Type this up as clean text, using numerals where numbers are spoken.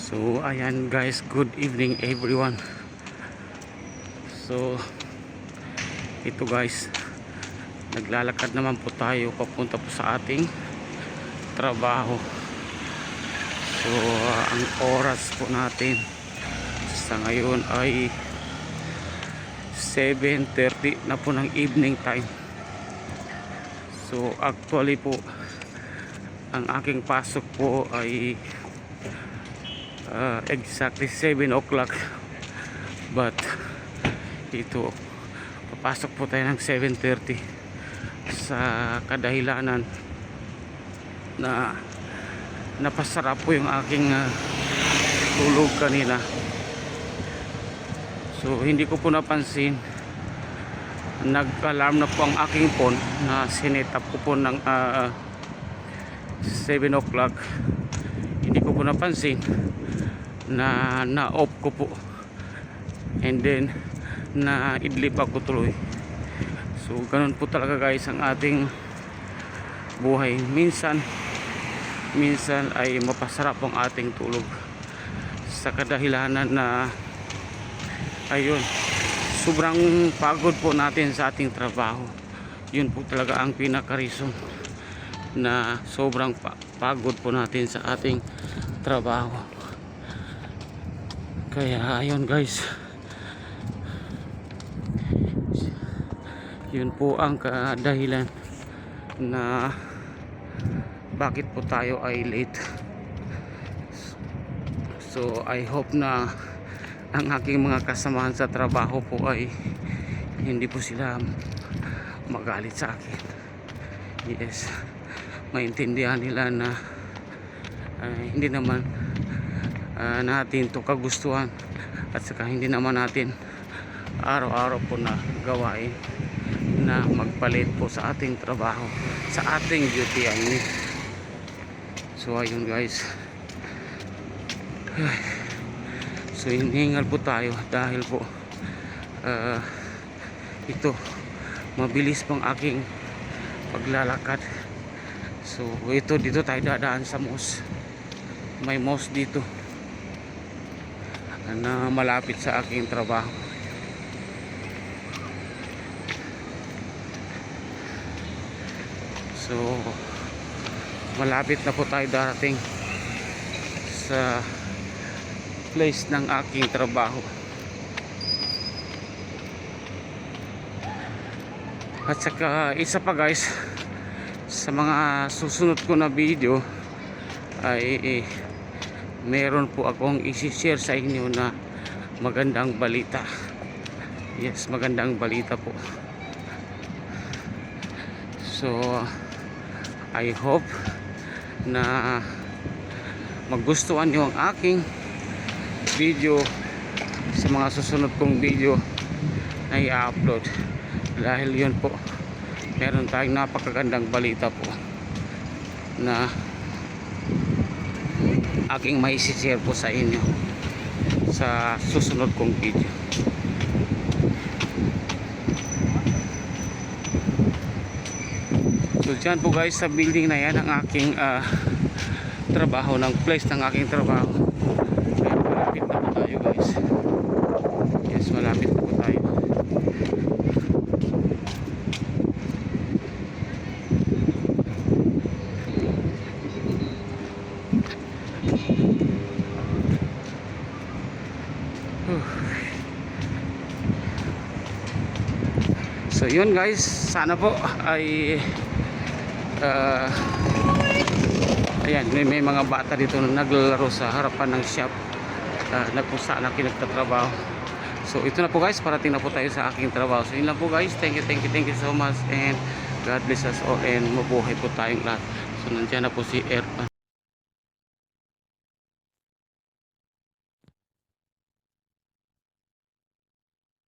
So ayan guys, good evening everyone. So ito guys, naglalakad naman po tayo papunta po sa ating trabaho. So ang oras po natin sa ngayon ay 7:30 na po ng evening time. So actually po ang aking pasok po ay exactly 7 o'clock, but ito papasok po tayo ng 7:30 sa kadahilanan na napasarap po yung aking tulog kanina. So hindi ko po napansin, nag-alarm na po ang aking phone na sinet up ko po ng 7 o'clock. Hindi ko po napansin na na-off ko po, and then na-idlip ako tuloy. So ganun po talaga guys ang ating buhay. Minsan ay mapasarap ang ating tulog sa kadahilanan na ayun, sobrang pagod po natin sa ating trabaho. Yun po talaga ang pinaka-reason na sobrang pagod po natin sa ating trabaho. Kaya ayun guys, yun po ang kadahilan na bakit po tayo ay late. So I hope na ang aking mga kasamahan sa trabaho po ay hindi po sila magalit sa akin. Yes, maintindihan nila na hindi naman natin to kagustuhan, at saka hindi naman natin araw-araw po na gawain na magpalit po sa ating trabaho, sa ating duty I mean. So ayun guys, so hinihingal po tayo dahil po ito mabilis pang aking paglalakad. So ito, dito tayo dadaan sa mosque. May mosque dito na malapit sa aking trabaho. So malapit na po tayo darating sa place ng aking trabaho. At saka isa pa guys, sa mga susunod ko na video ay meron po akong i-share sa inyo na magandang balita. Yes, magandang balita po. So I hope na magustuhan nyo ang aking video sa mga susunod kong video na i-upload, dahil yun po, meron tayong napakagandang balita po na aking mai-share po sa inyo sa susunod kong video. So dyan po guys, sa building na yan ang aking trabaho, ng place ng aking trabaho. Kaya malapit na po tayo guys. Yes, malapit na po tayo. So yun guys, sana po ay ayan, may mga bata dito na naglalaro sa harapan ng shop na kung saan ako nagtatrabaho. So ito na po guys, parating na po tayo sa aking trabaho. So yun lang po guys, thank you so much, and God bless us all, and mabuhay po tayong lahat. So nandiyan na po si Air